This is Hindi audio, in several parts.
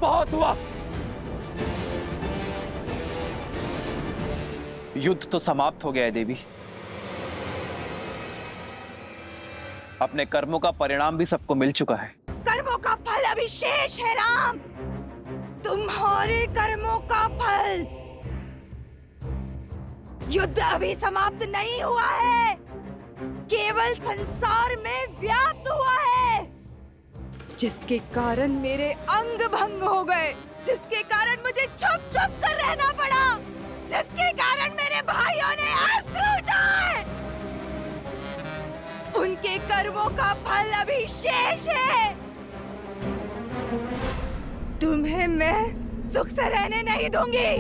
बहुत हुआ। युद्ध तो समाप्त हो गया है देवी। अपने कर्मों का परिणाम भी सबको मिल चुका है। कर्मों का फल अभी शेष है राम, तुम्हारे कर्मों का फल। युद्ध अभी समाप्त नहीं हुआ है, केवल संसार में व्याप्त हुआ है, जिसके कारण मेरे अंग भंग हो गए, जिसके कारण मुझे छुप छुप कर रहना पड़ा, जिसके कारण मेरे भाइयों ने अस्त्र उठाए। उनके कर्मों का फल अभी शेष है। तुम्हें मैं सुख से रहने नहीं दूंगी।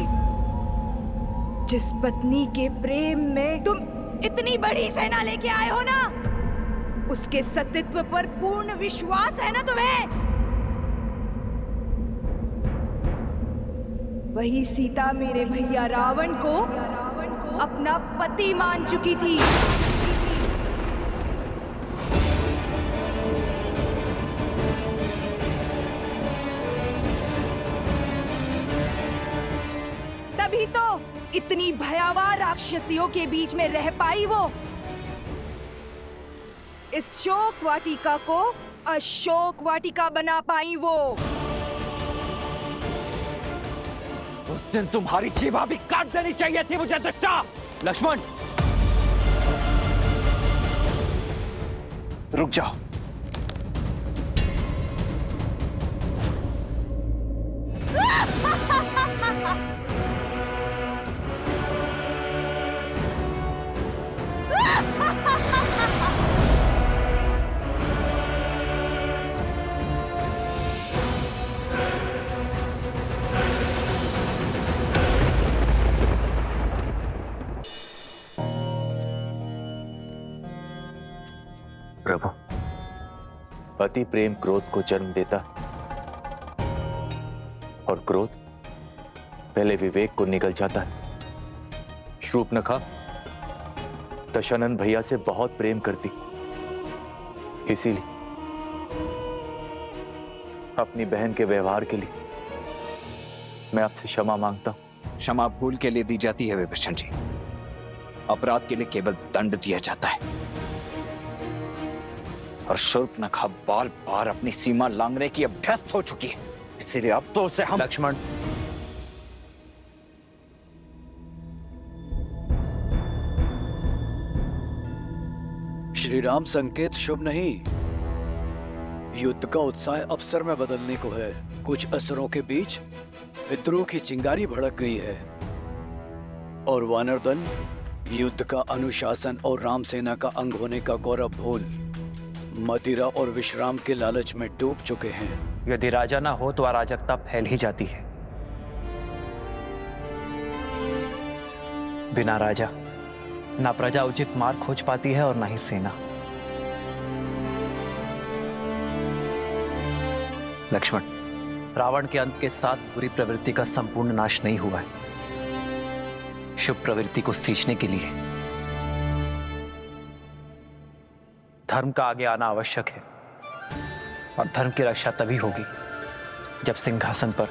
जिस पत्नी के प्रेम में तुम इतनी बड़ी सेना लेके आए हो ना, उसके सतीत्व पर पूर्ण विश्वास है ना तुम्हें? वही सीता मेरे भैया रावण को अपना पति मान चुकी थी। तभी तो इतनी भयावह राक्षसियों के बीच में रह पाई वो। इस शोक वाटिका को अशोक वाटिका बना पाई वो। उस दिन तुम्हारी जीवा भी काट देनी चाहिए थी मुझे दुष्टा। लक्ष्मण, रुक जाओ। प्रभु, अति प्रेम क्रोध को जन्म देता और क्रोध पहले विवेक को निगल जाता है। शूर्पणखा दशानन भैया से बहुत प्रेम करती, इसीलिए अपनी बहन के व्यवहार के लिए मैं आपसे क्षमा मांगता हूं। क्षमा भूल के लिए दी जाती है विभीषण जी, अपराध के लिए केवल दंड दिया जाता है। और शूर्पणखा बार बार अपनी सीमा लांघने की अभ्यस्त हो चुकी है, इसीलिए अब तो उसे हम। लक्ष्मण, श्री राम संकेत शुभ नहीं। युद्ध का उत्साह अवसर में बदलने को है। कुछ असुरों के बीच विद्रोह की चिंगारी भड़क गई है और वानर दल युद्ध का अनुशासन और राम सेना का अंग होने का गौरव भूल मदिरा और विश्राम के लालच में डूब चुके हैं। यदि राजा ना हो तो अराजकता फैल ही जाती है। बिना राजा ना प्रजा उचित मार्ग खोज पाती है और ना ही सेना। लक्ष्मण, रावण के अंत के साथ बुरी प्रवृत्ति का संपूर्ण नाश नहीं हुआ है। शुभ प्रवृत्ति को सींचने के लिए धर्म का आगे आना आवश्यक है, और धर्म की रक्षा तभी होगी जब सिंहासन पर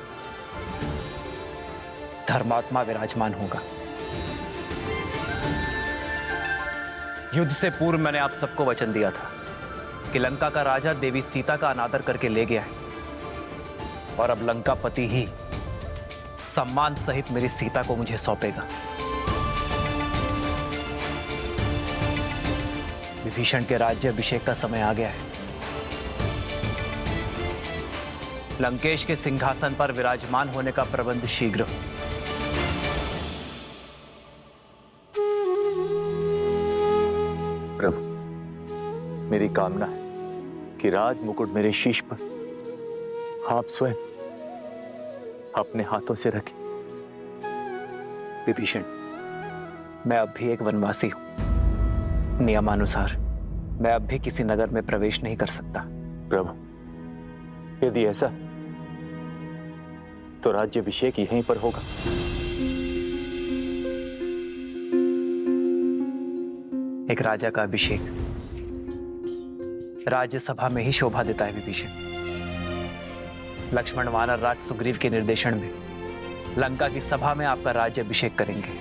धर्मात्मा विराजमान होगा। युद्ध से पूर्व मैंने आप सबको वचन दिया था कि लंका का राजा देवी सीता का अनादर करके ले गया है, और अब लंकापति ही सम्मान सहित मेरी सीता को मुझे सौंपेगा। विभीषण के राज्याभिषेक का समय आ गया है। लंकेश के सिंहासन पर विराजमान होने का प्रबंध शीघ्र। प्रभु, मेरी कामना है कि राज मुकुट मेरे शीश पर आप स्वयं अपने हाथों से रखें। विभीषण, मैं अब भी एक वनवासी हूं। नियमानुसार मैं अब भी किसी नगर में प्रवेश नहीं कर सकता। प्रभु, यदि ऐसा तो राज्याभिषेक यहीं पर होगा। एक राजा का अभिषेक राज्यसभा में ही शोभा देता है विभीषण। लक्ष्मण वानर राज सुग्रीव के निर्देशन में लंका की सभा में आपका राज्य अभिषेक करेंगे।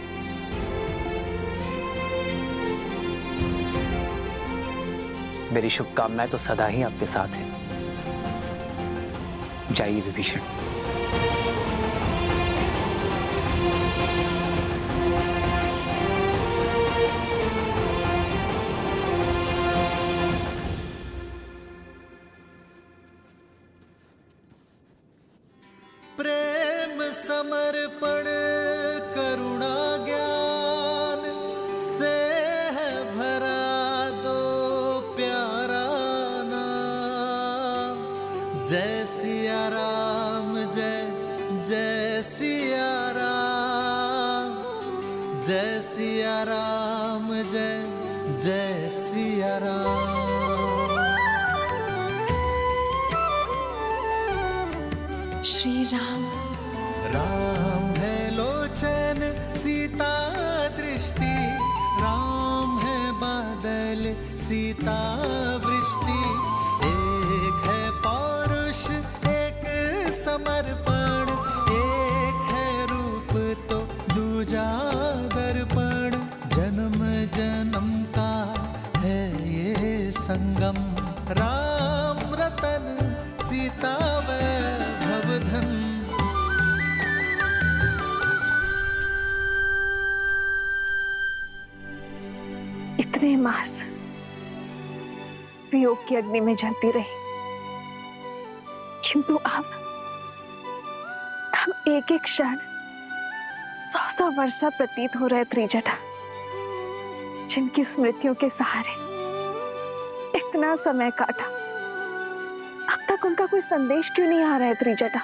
मेरी शुभकामनाएं तो सदा ही आपके साथ हैं। जाइए विभीषण। प्रेम समर्पण करुणा ज्ञान से है भरा दो प्यारा नाम। जय सिया राम, जय जय सिया राम, जय सिया राम, जय जय सिया राम। श्री राम। राम है लोचन सीता दृष्टि, राम है बादल सीता वृष्टि। एक है पौरुष एक समर्पण, एक है रूप तो दूजा दर्पण। जन्म जन्म का है ये संगम, राम रतन सीता वैभव धन। इतने मास वियोग की अग्नि में जलती रही, किंतु अब हम एक एक क्षण 100-100 वर्षा प्रतीत हो रहे त्रिजटा, जिनकी स्मृतियों के सहारे इतना समय काटा, अब तक उनका कोई संदेश क्यों नहीं आ रहा है त्रिजटा?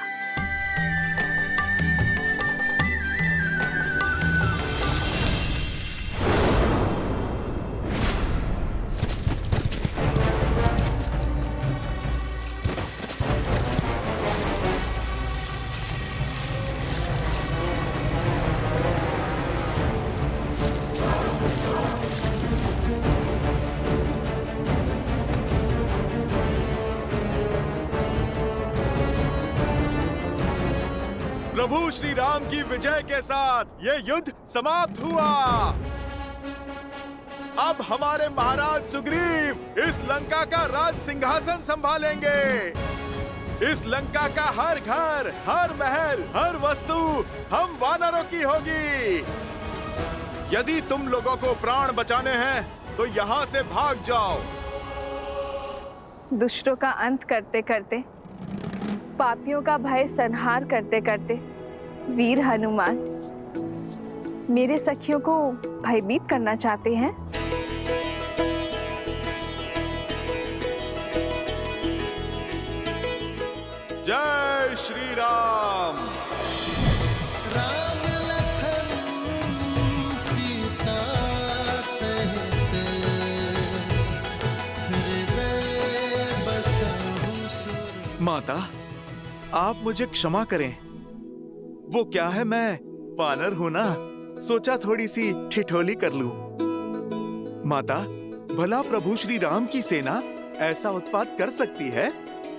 प्रभु श्री राम की विजय के साथ ये युद्ध समाप्त हुआ। अब हमारे महाराज सुग्रीव इस लंका का राज सिंहासन संभालेंगे। इस लंका का हर घर, हर महल, हर वस्तु हम वानरों की होगी। यदि तुम लोगों को प्राण बचाने हैं तो यहाँ से भाग जाओ। दुष्टों का अंत करते करते, पापियों का भय संहार करते करते वीर हनुमान मेरे सखियों को भयभीत करना चाहते हैं। जय श्री राम। राम लखन सीता सहित हृदय बसहु सुर। माता, आप मुझे क्षमा करें। वो क्या है, मैं वानर हूं ना, सोचा थोड़ी सी ठिठोली कर लूं। माता, भला प्रभु श्री राम की सेना ऐसा उत्पात कर सकती है?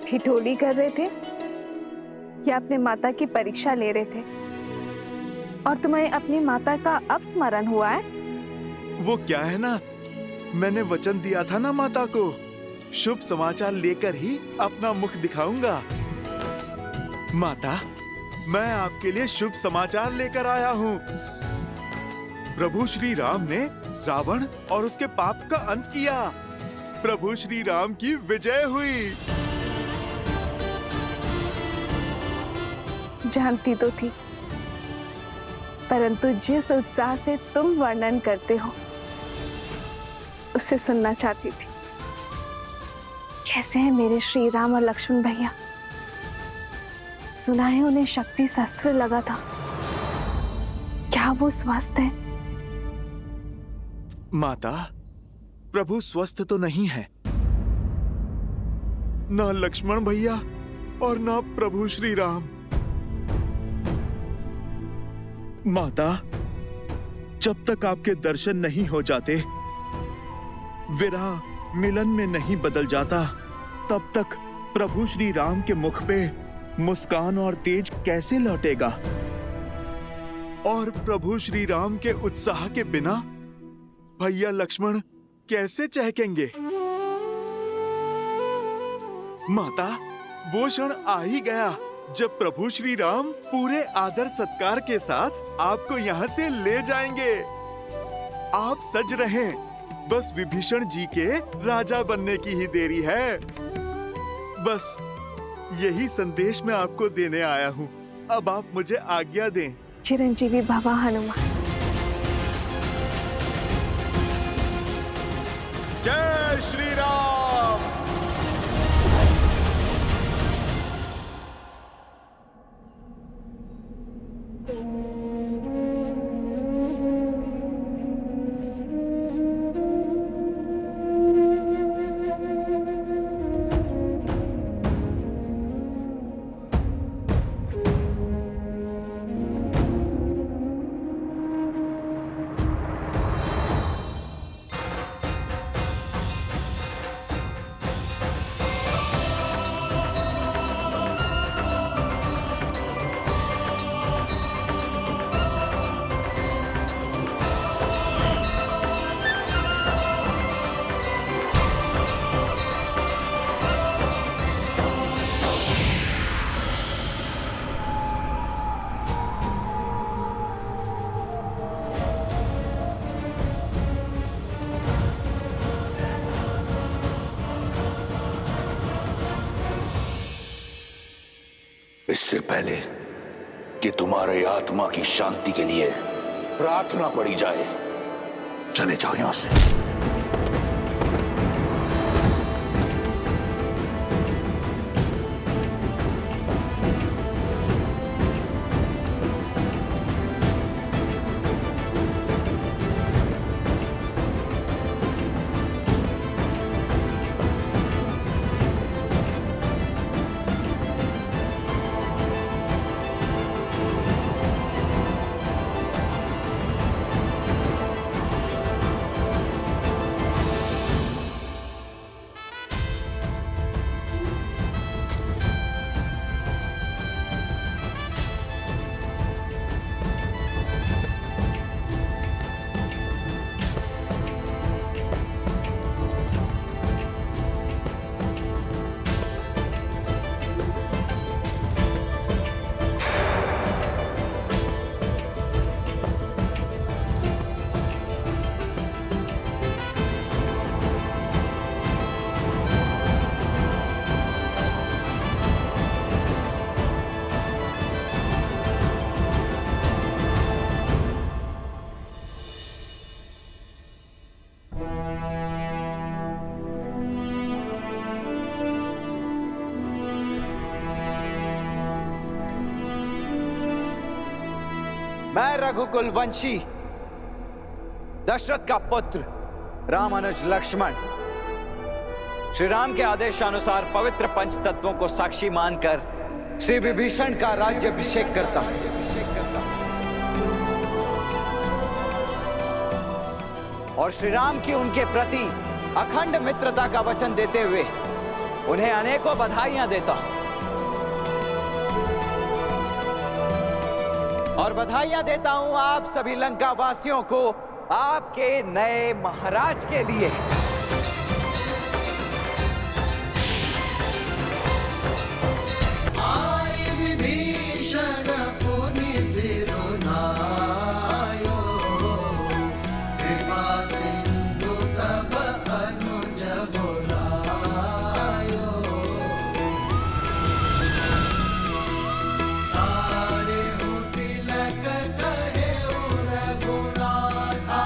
ठिठोली कर रहे थे या अपने माता की परीक्षा ले रहे थे? और तुम्हें अपनी माता का अपस्मरण हुआ है? वो क्या है ना, मैंने वचन दिया था ना माता को, शुभ समाचार लेकर ही अपना मुख दिखाऊंगा। माता, मैं आपके लिए शुभ समाचार लेकर आया हूँ। प्रभु श्री राम ने रावण और उसके पाप का अंत किया। प्रभु श्री राम की विजय हुई। जानती तो थी, परंतु जिस उत्साह से तुम वर्णन करते हो उसे सुनना चाहती थी। कैसे हैं मेरे श्री राम और लक्ष्मण भैया? सुना है उन्हें शक्ति शस्त्र लगा था, क्या वो स्वस्थ है? माता, प्रभु स्वस्थ तो नहीं है। न लक्ष्मण भैया और न प्रभु श्री राम। माता, जब तक आपके दर्शन नहीं हो जाते, विरह मिलन में नहीं बदल जाता, तब तक प्रभु श्री राम के मुख पे मुस्कान और तेज कैसे लौटेगा? और प्रभु श्री राम के उत्साह के बिना भैया लक्ष्मण कैसे चहकेंगे? माता, वो क्षण आ ही गया जब प्रभु श्री राम पूरे आदर सत्कार के साथ आपको यहाँ से ले जाएंगे। आप सज रहें, बस विभीषण जी के राजा बनने की ही देरी है। बस यही संदेश मैं आपको देने आया हूँ। अब आप मुझे आज्ञा दें। चिरंजीवी भव हनुमान। जय श्री राम। इससे पहले कि तुम्हारे आत्मा की शांति के लिए प्रार्थना पड़ी जाए, चले जाओ यहां से। मैं रघुकुल वंशी दशरथ का पुत्र रामानुज लक्ष्मण श्री राम के आदेशानुसार पवित्र पंच तत्वों को साक्षी मानकर श्री विभीषण का राज्याभिषेक करता हूं। और श्री राम की उनके प्रति अखंड मित्रता का वचन देते हुए उन्हें अनेकों बधाइयां देता हूं। और बधाइयां देता हूं आप सभी लंका वासियों को आपके नए महाराज के लिए। आए विभीषण पुनि सिरुनायो, कृपा सिंधु तब अनुज बुलायो। सारे तिलक कहे रघुनाथा,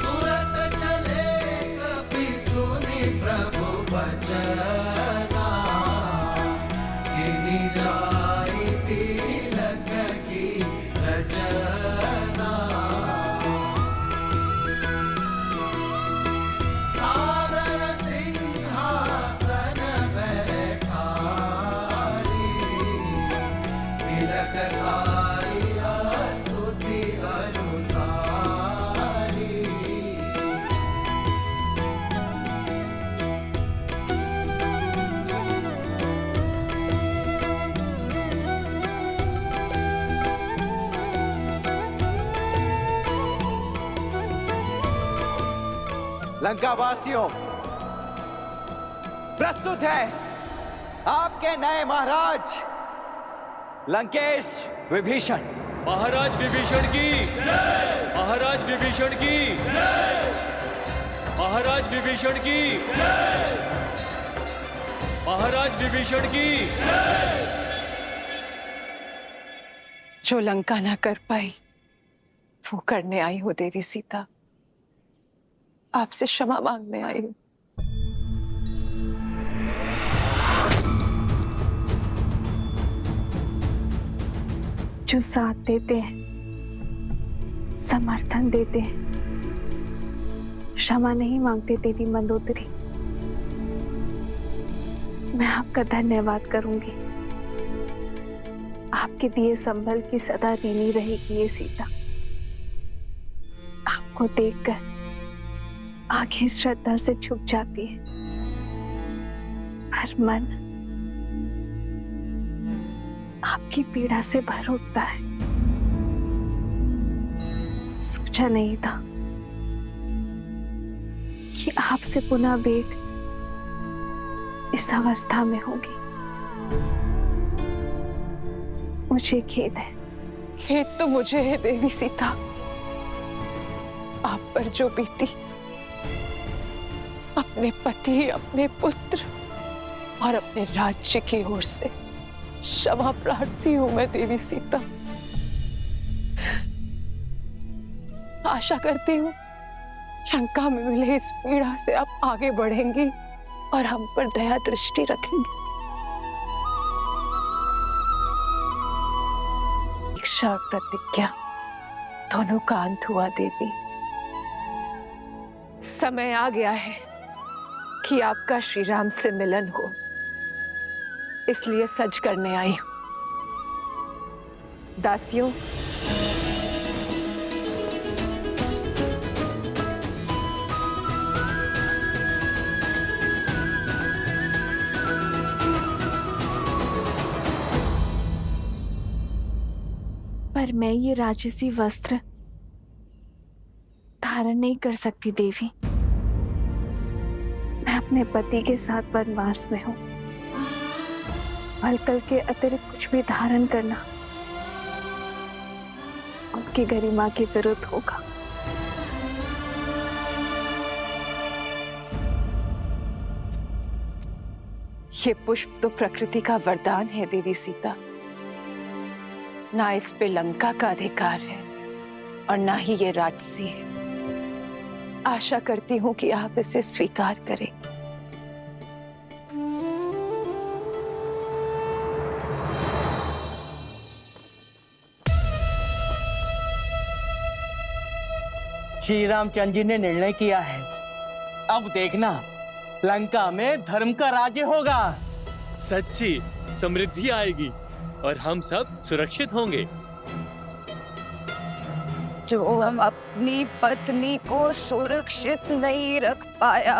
तुरत चले कपि सुनि प्रभु बचना। गिनी जाई तिलक की रचना। सादर सिंहासन बैठाए, लंका वासियों, प्रस्तुत है आपके नए महाराज लंकेश विभीषण। महाराज विभीषण की जय! महाराज विभीषण की जय! महाराज विभीषण की जय! महाराज विभीषण की जय! जो लंका ना कर पाई वो करने आई हो देवी सीता। आपसे क्षमा मांगने आई हूं। जो साथ देते हैं, समर्थन देते हैं, क्षमा नहीं मांगते देवी मंदोदरी। मैं आपका धन्यवाद करूंगी। आपके दिए संभल की सदा ऋणी रहेगी ये सीता। आपको देखकर आंखें श्रद्धा से झुक जाती है, पर मन आपकी पीड़ा से भर उठता है। सोचा नहीं था कि आपसे पुनः भेंट इस अवस्था में होगी। मुझे खेद है। खेद तो मुझे है देवी सीता। आप पर जो बीती, अपने पति, अपने पुत्र और अपने राज्य की ओर से क्षमा प्रार्थी हूं मैं देवी सीता। आशा करती हूं लंका में मिले इस पीड़ा से आप आगे बढ़ेंगी और हम पर दया दृष्टि रखेंगी। इच्छा और प्रतिज्ञा दोनों का अंत हुआ देवी। समय आ गया है कि आपका श्री राम से मिलन हो, इसलिए सज करने आई हूं। दासियों, पर मैं ये राजसी वस्त्र धारण नहीं कर सकती देवी। मैं अपने पति के साथ वनवास में हूं। भलकल के अतिरिक्त कुछ भी धारण करना उनकी गरिमा के विरुद्ध होगा। ये पुष्प तो प्रकृति का वरदान है देवी सीता। ना इस पे लंका का अधिकार है और ना ही ये राजसी है। आशा करती हूं कि आप इसे स्वीकार करें। श्री रामचंद्र जी ने निर्णय किया है, अब देखना लंका में धर्म का राज्य होगा। सच्ची समृद्धि आएगी और हम सब सुरक्षित होंगे। जो हम अपनी पत्नी को सुरक्षित नहीं रख पाया,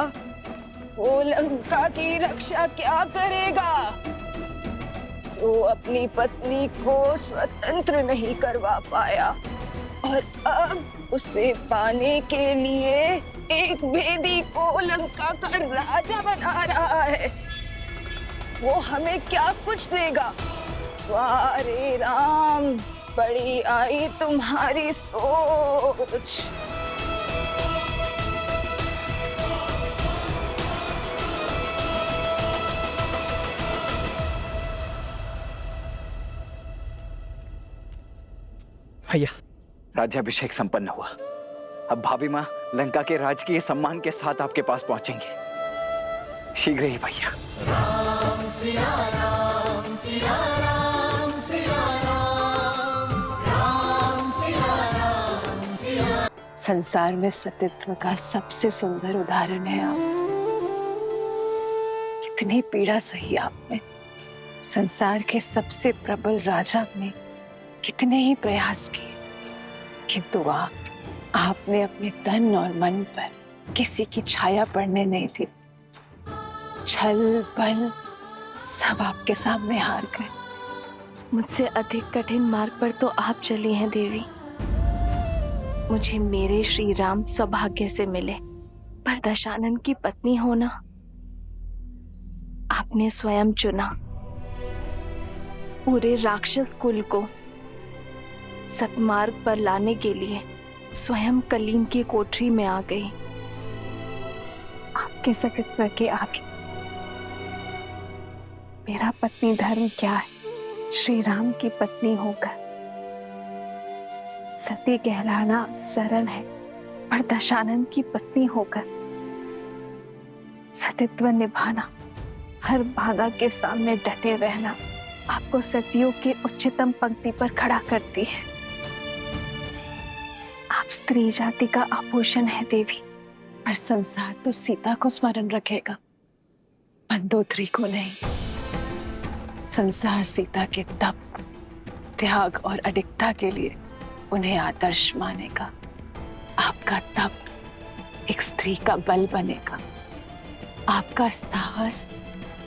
वो लंका की रक्षा क्या करेगा? वो अपनी पत्नी को स्वतंत्र नहीं करवा पाया और अब उसे पाने के लिए एक भेदी को लंका का राजा बना रहा है। वो हमें क्या कुछ देगा? वाह रे राम, बड़ी आई तुम्हारी सोच। भैया, राज्याभिषेक संपन्न हुआ। अब भाभी माँ लंका के राजकीय सम्मान के साथ आपके पास पहुंचेंगे शीघ्र ही भैया। राम सिया राम सिया राम सिया राम, राम सिया राम सिया। संसार में सतीत्व का सबसे सुंदर उदाहरण है आप। कितनी पीड़ा सही आपने। संसार के सबसे प्रबल राजा ने कितने ही प्रयास किए, किंतु आपने अपने तन और मन पर किसी की छाया पड़ने नहीं दी। छल बल सब आपके सामने हार गए। मुझसे अधिक कठिन मार्ग पर तो आप चली हैं देवी। मुझे मेरे श्री राम सौभाग्य से मिले, पर दशानन की पत्नी होना आपने स्वयं चुना। पूरे राक्षस कुल को सतमार्ग पर लाने के लिए स्वयं कलीन की कोठरी में आ गई। आपके सतीत्व के आगे मेरा पत्नी धर्म क्या है? श्री राम की पत्नी होकर सती कहलाना सरल है, पर दशानन की पत्नी होकर सतीत्व निभाना, हर बाधा के सामने डटे रहना आपको सतियों की उच्चतम पंक्ति पर खड़ा करती है। आप स्त्री जाति का आभूषण है देवी, पर संसार तो सीता को स्मरण रखेगा, मंदोदरी को नहीं। संसार सीता के तप, त्याग और अडिगता के लिए उन्हें आदर्श मानेगा। आपका तप एक स्त्री का बल बनेगा, आपका साहस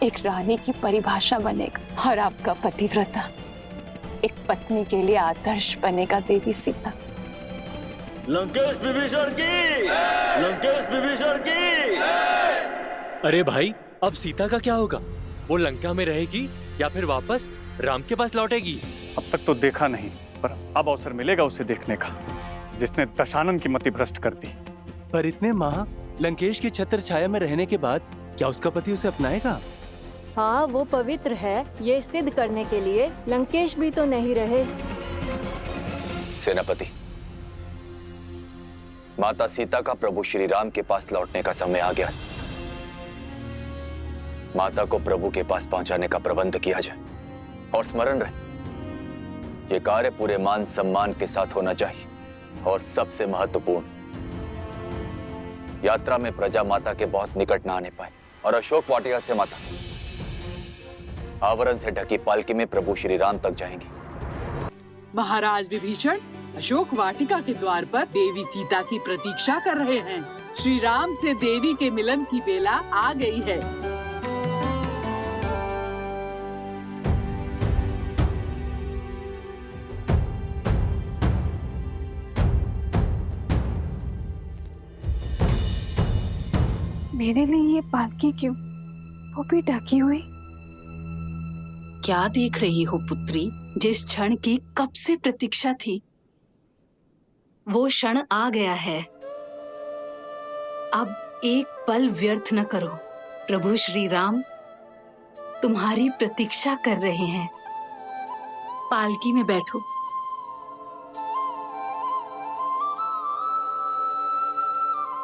एक रानी की परिभाषा बनेगा, और आपका पतिव्रता एक पत्नी के लिए आदर्श बनेगा देवी सीता। लंकेश विभीषण की! लंकेश विभीषण की! अरे भाई, अब सीता का क्या होगा? वो लंका में रहेगी या फिर वापस राम के पास लौटेगी? अब तक तो देखा नहीं, पर अब अवसर मिलेगा उसे देखने का, जिसने दशानन की मति भ्रष्ट कर दी। पर इतने माह लंकेश की छत्र छाया में रहने के बाद क्या उसका पति उसे अपनाएगा? हाँ, वो पवित्र है, ये सिद्ध करने के लिए लंकेश भी तो नहीं रहे। सेनापति, माता सीता का प्रभु श्री राम के पास लौटने का समय आ गया। माता को प्रभु के पास पहुंचाने का प्रबंध किया जाए, और स्मरण रहे, ये कार्य पूरे मान सम्मान के साथ होना चाहिए, और सबसे महत्वपूर्ण, यात्रा में प्रजा माता के बहुत निकट न आने पाए, और अशोक वाटिका से माता आवरण से ढकी पालकी में प्रभु श्री राम तक जाएंगी। महाराज विभीषण अशोक वाटिका के द्वार पर देवी सीता की प्रतीक्षा कर रहे हैं। श्री राम से देवी के मिलन की बेला आ गई है। मेरे लिए ये पालकी क्यों, वो भी ढकी हुई? क्या देख रही हो पुत्री? जिस क्षण की कब से प्रतीक्षा थी, वो क्षण आ गया है। अब एक पल व्यर्थ न करो। प्रभु श्री राम तुम्हारी प्रतीक्षा कर रहे हैं। पालकी में बैठो।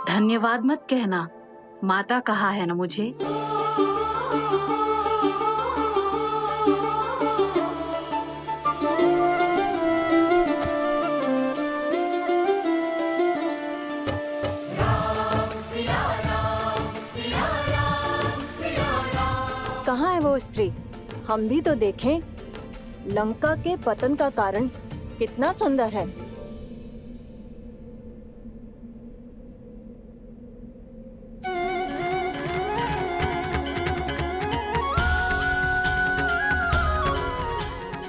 धन्यवाद मत कहना, माता कहा है ना मुझे। कहाँ है वो स्त्री? हम भी तो देखें। लंका के पतन का कारण कितना सुंदर है।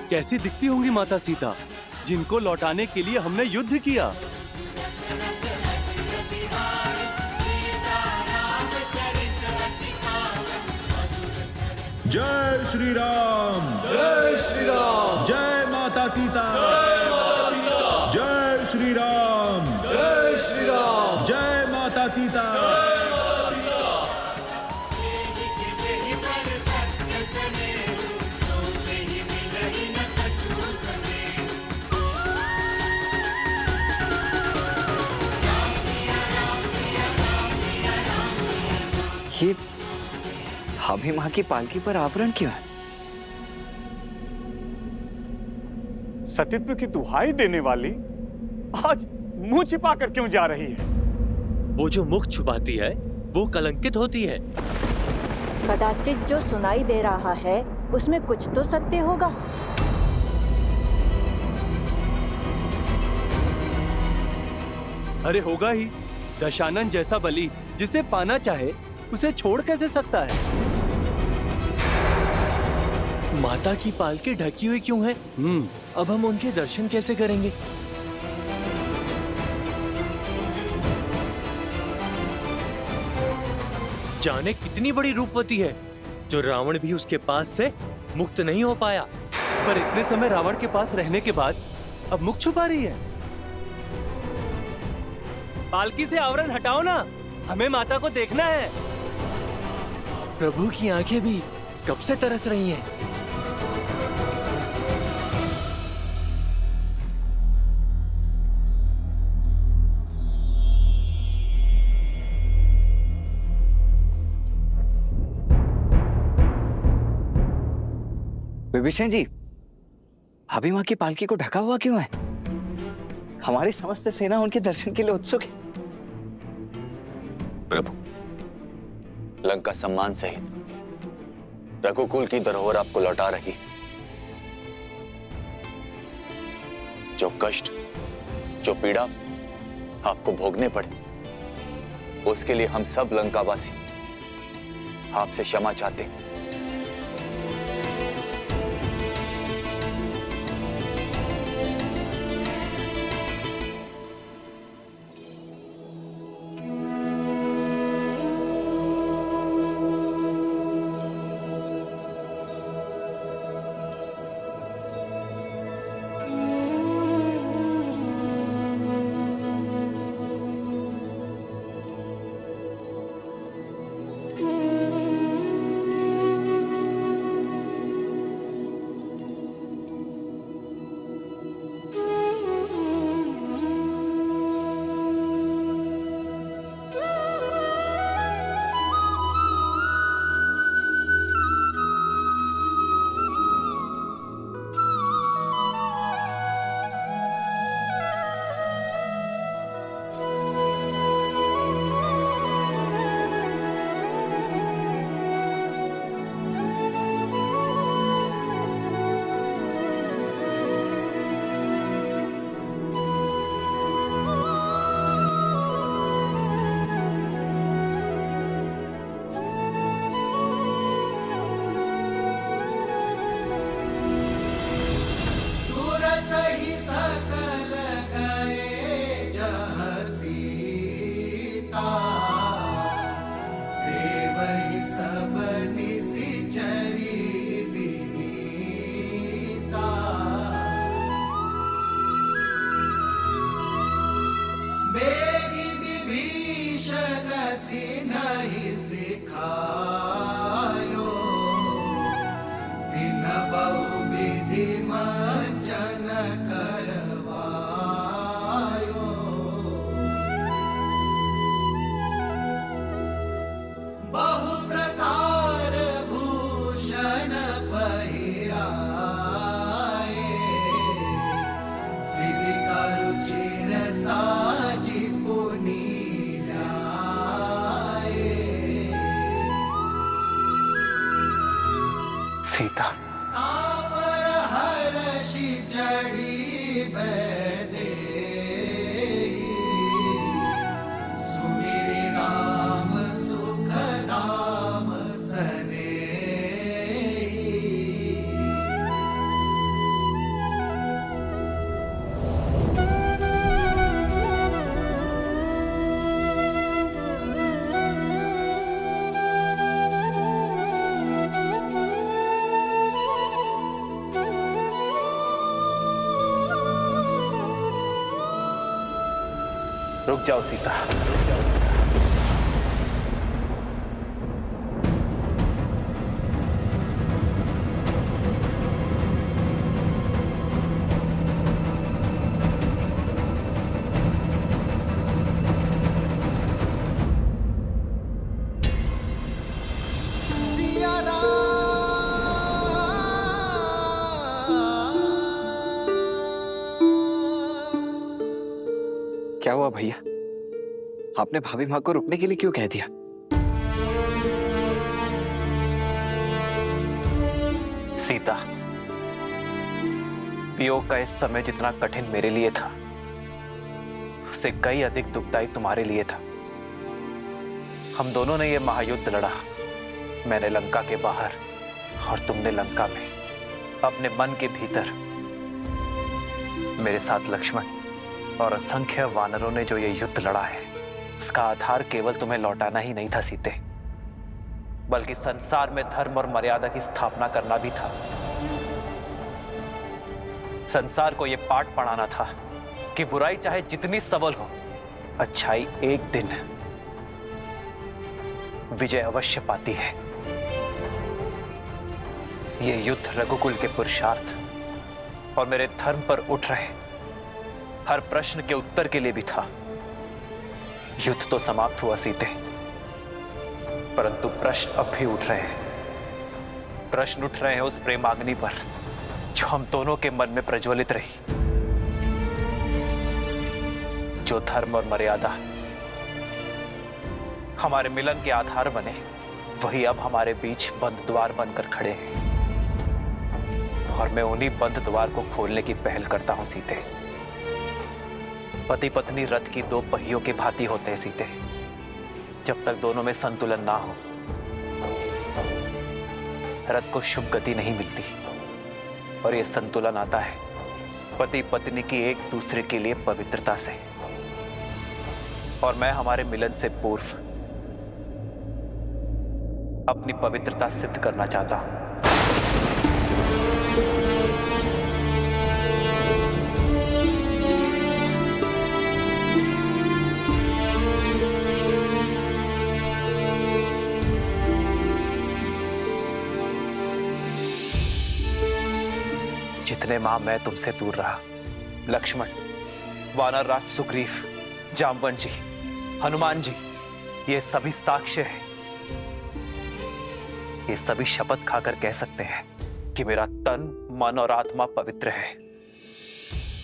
कैसी दिखती होंगी माता सीता, जिनको लौटाने के लिए हमने युद्ध किया। जय श्री राम! जय श्री राम! जय माता सीता! जय श्री राम! जय श्री राम! जय माता सीता! ये भाभी माँ की पालकी पर आवरण क्यों है? सतीत्व की दुहाई देने वाली आज मुंह छिपा कर क्यों जा रही है? वो जो मुख छुपाती है वो कलंकित होती है। कदाचित जो सुनाई दे रहा है उसमें कुछ तो सत्य होगा। अरे होगा ही। दशानन जैसा बलि जिसे पाना चाहे उसे छोड़ कैसे सकता है? माता की पालकी ढकी हुई क्यों है? अब हम उनके दर्शन कैसे करेंगे? जाने कितनी बड़ी रूपवती है जो रावण भी उसके पास से मुक्त नहीं हो पाया। पर इतने समय रावण के पास रहने के बाद अब मुख छुपा रही है। पालकी से आवरण हटाओ ना, हमें माता को देखना है। प्रभु की आंखें भी कब से तरस रही हैं। विभीषण जी, अभी माँ की पालकी को ढका हुआ क्यों है? हमारी समस्त सेना उनके दर्शन के लिए उत्सुक है। प्रभु, लंका सम्मान सहित रघुकुल की धरोहर आपको लौटा रही। जो कष्ट, जो पीड़ा आपको भोगने पड़े, उसके लिए हम सब लंकावासी आपसे क्षमा चाहते हैं। सीता, रुक जाओ सीता, रुक जाओ सीता। क्या हुआ भैया? आपने भाभी माँ को रुकने के लिए क्यों कह दिया? सीता, वियोग का इस समय जितना कठिन मेरे लिए था, उससे कई अधिक दुखदायी तुम्हारे लिए था। हम दोनों ने यह महायुद्ध लड़ा, मैंने लंका के बाहर और तुमने लंका में, अपने मन के भीतर। मेरे साथ लक्ष्मण और असंख्य वानरों ने जो ये युद्ध लड़ा है, उसका आधार केवल तुम्हें लौटाना ही नहीं था सीते, बल्कि संसार में धर्म और मर्यादा की स्थापना करना भी था। संसार को यह पाठ पढ़ाना था कि बुराई चाहे जितनी सबल हो, अच्छाई एक दिन विजय अवश्य पाती है। यह युद्ध रघुकुल के पुरुषार्थ और मेरे धर्म पर उठ रहे हर प्रश्न के उत्तर के लिए भी था। युद्ध तो समाप्त हुआ सीते, परंतु प्रश्न अब भी उठ रहे हैं। प्रश्न उठ रहे हैं उस प्रेमाग्नि पर जो हम दोनों के मन में प्रज्वलित रही। जो धर्म और मर्यादा हमारे मिलन के आधार बने, वही अब हमारे बीच बंद द्वार बनकर खड़े हैं। और मैं उन्हीं बंद द्वार को खोलने की पहल करता हूं सीते। पति पत्नी रथ की दो पहियों के भांति होते हैं सीते। जब तक दोनों में संतुलन ना हो, रथ को शुभ गति नहीं मिलती। और यह संतुलन आता है पति पत्नी की एक दूसरे के लिए पवित्रता से। और मैं हमारे मिलन से पूर्व अपनी पवित्रता सिद्ध करना चाहता हूं। जितने माह मैं तुमसे दूर रहा, लक्ष्मण, वानर राज सुग्रीव, जामवंत जी, हनुमान जी, ये सभी साक्ष्य हैं। ये सभी शपथ खाकर कह सकते हैं कि मेरा तन, मन और आत्मा पवित्र है,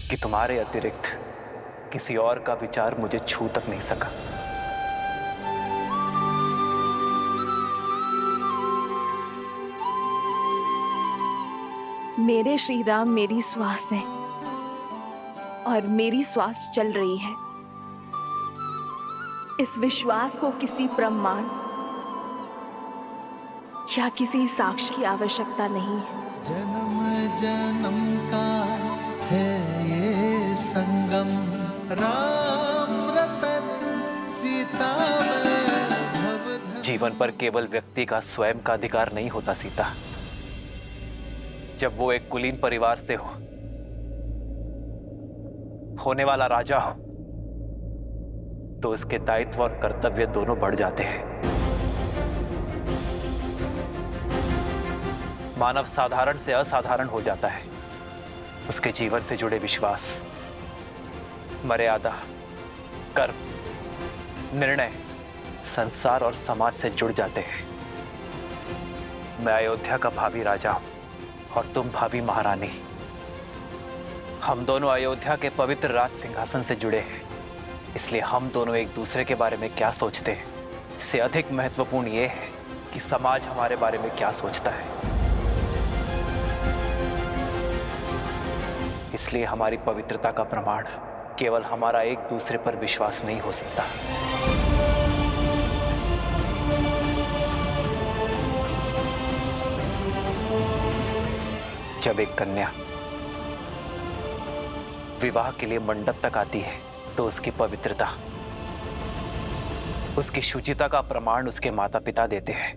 कि तुम्हारे अतिरिक्त किसी और का विचार मुझे छू तक नहीं सका। मेरे श्री राम मेरी श्वास है और मेरी श्वास चल रही है। इस विश्वास को किसी प्रमाण या किसी साक्ष्य की आवश्यकता नहीं है। जन्म जन्म का है ये संगम, राम रतन सीता वैभव। जीवन पर केवल व्यक्ति का स्वयं का अधिकार नहीं होता सीता। जब वो एक कुलीन परिवार से होने वाला राजा हो, तो उसके दायित्व और कर्तव्य दोनों बढ़ जाते हैं। मानव साधारण से असाधारण हो जाता है। उसके जीवन से जुड़े विश्वास, मर्यादा, कर्म, निर्णय संसार और समाज से जुड़ जाते हैं। मैं अयोध्या का भावी राजा हूं और तुम भावी महारानी। हम दोनों अयोध्या के पवित्र राज सिंहासन से जुड़े हैं। इसलिए हम दोनों एक दूसरे के बारे में क्या सोचते हैं, इससे अधिक महत्वपूर्ण यह है कि समाज हमारे बारे में क्या सोचता है। इसलिए हमारी पवित्रता का प्रमाण केवल हमारा एक दूसरे पर विश्वास नहीं हो सकता। जब एक कन्या विवाह के लिए मंडप तक आती है, तो उसकी पवित्रता, उसकी शुचिता का प्रमाण उसके माता पिता देते हैं।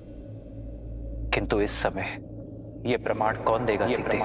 किंतु इस समय यह प्रमाण कौन देगा सीते?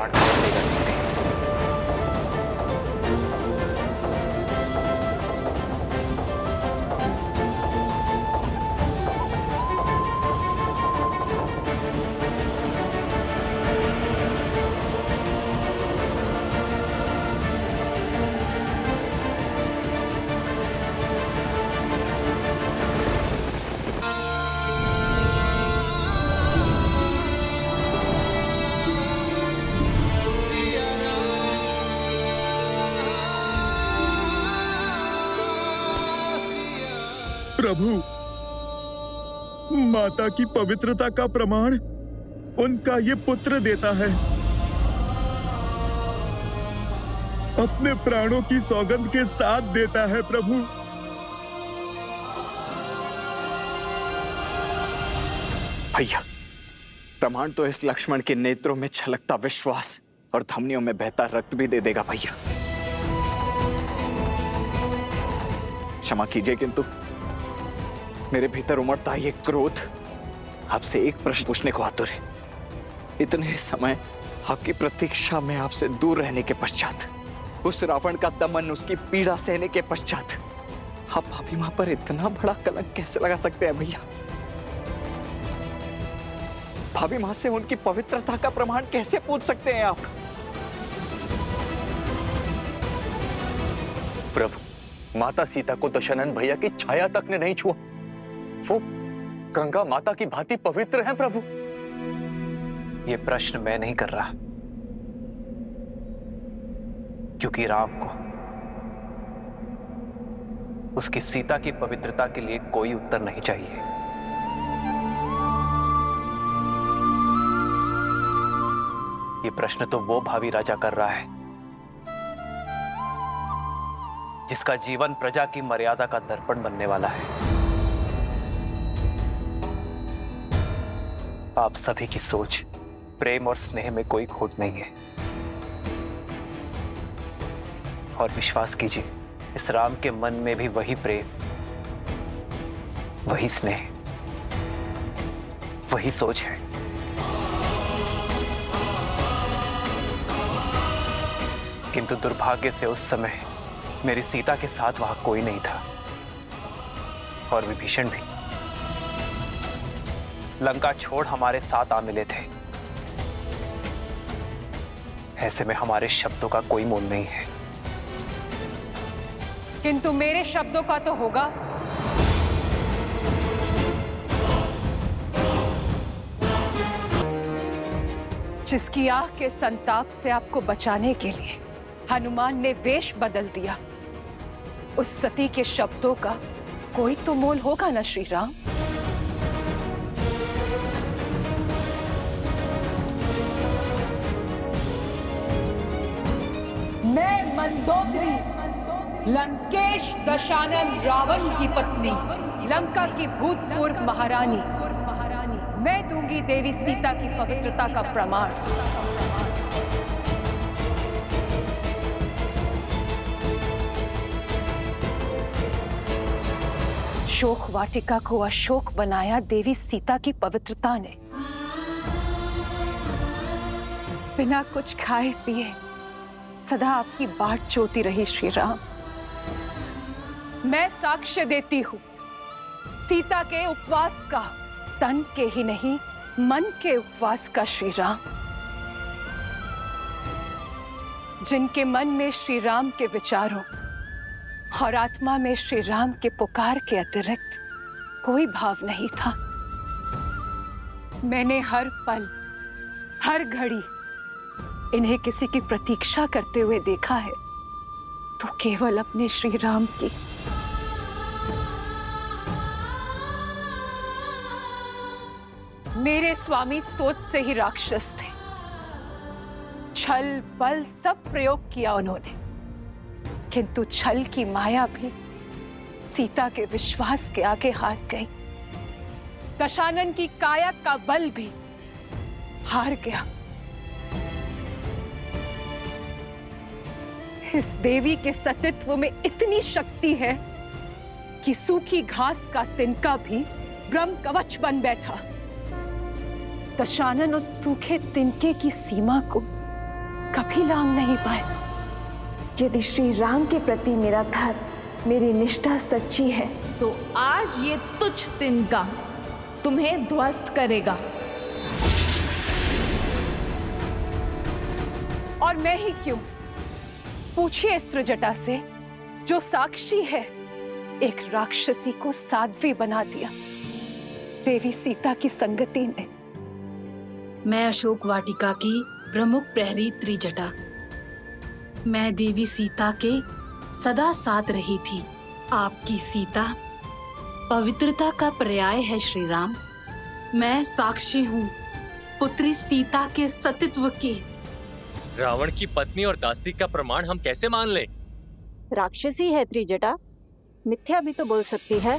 प्रभु, माता की पवित्रता का प्रमाण उनका ये पुत्र देता है। अपने प्राणों की सौगंध के साथ देता है प्रभु। भैया, प्रमाण तो इस लक्ष्मण के नेत्रों में छलकता विश्वास और धमनियों में बहता रक्त भी दे देगा भैया। क्षमा कीजिए, किंतु मेरे भीतर उमड़ता ये क्रोध आपसे एक प्रश्न पूछने को आतुर है। इतने समय आपकी प्रतीक्षा में आपसे दूर रहने के पश्चात, उस रावण का दमन, उसकी पीड़ा सहने के पश्चात, आप भाभी मां पर इतना बड़ा कलंक कैसे लगा सकते हैं भैया? भाभी मां से उनकी पवित्रता का प्रमाण कैसे पूछ सकते हैं आप? प्रभु, माता सीता को दशानन भैया की छाया तक ने नहीं छुआ। वो गंगा माता की भांति पवित्र हैं प्रभु। ये प्रश्न मैं नहीं कर रहा, क्योंकि राम को उसकी सीता की पवित्रता के लिए कोई उत्तर नहीं चाहिए। ये प्रश्न तो वो भावी राजा कर रहा है जिसका जीवन प्रजा की मर्यादा का दर्पण बनने वाला है। आप सभी की सोच, प्रेम और स्नेह में कोई खोट नहीं है। और विश्वास कीजिए, इस राम के मन में भी वही प्रेम, वही स्नेह, वही सोच है। किंतु दुर्भाग्य से उस समय मेरी सीता के साथ वहां कोई नहीं था, और विभीषण भी लंका छोड़ हमारे साथ आ मिले थे। ऐसे में हमारे शब्दों का कोई मोल नहीं है। किंतु मेरे शब्दों का तो होगा। जिसकी आंख के संताप से आपको बचाने के लिए हनुमान ने वेश बदल दिया, उस सती के शब्दों का कोई तो मोल होगा ना श्री राम? मैं मंदोदरी, लंकेश दशानन रावण की पत्नी, लंका की भूतपूर्व महारानी, मैं दूंगी देवी सीता की पवित्रता का प्रमाण। शोक वाटिका को अशोक बनाया देवी सीता की पवित्रता ने। बिना कुछ खाए पिए सदा आपकी बाट जोती रही श्री राम। मैं साक्ष्य देती हूं सीता के उपवास का, तन के ही नहीं मन के उपवास का श्री राम। जिनके मन में श्री राम के विचारों और आत्मा में श्री राम के पुकार के अतिरिक्त कोई भाव नहीं था, मैंने हर पल हर घड़ी इन्हें किसी की प्रतीक्षा करते हुए देखा है, तो केवल अपने श्री राम की। मेरे स्वामी सोच से ही राक्षस थे। छल बल सब प्रयोग किया उन्होंने, किंतु छल की माया भी सीता के विश्वास के आगे हार गई। दशानन की काया का बल भी हार गया। इस देवी के सतीत्व में इतनी शक्ति है कि सूखी घास का तिनका भी ब्रह्म कवच बन बैठा। दशानन उस सूखे तिनके की सीमा को कभी लांघ नहीं पाए। यदि श्री राम के प्रति मेरा धर्म, मेरी निष्ठा सच्ची है, तो आज ये तुच्छ तिनका तुम्हें ध्वस्त करेगा। और मैं ही क्यों? पूछिए स्त्रजटा से, जो साक्षी है। एक राक्षसी को साध्वी बना दिया देवी सीता की संगति ने। मैं अशोक वाटिका की प्रमुख प्रहरी त्रिजटा, मैं देवी सीता के सदा साथ रही थी। आपकी सीता पवित्रता का पर्याय है श्री राम। मैं साक्षी हूँ पुत्री सीता के सतीत्व की। रावण की पत्नी और दासी का प्रमाण हम कैसे मान लें? राक्षसी है त्रिजटा, मिथ्या भी तो बोल सकती है।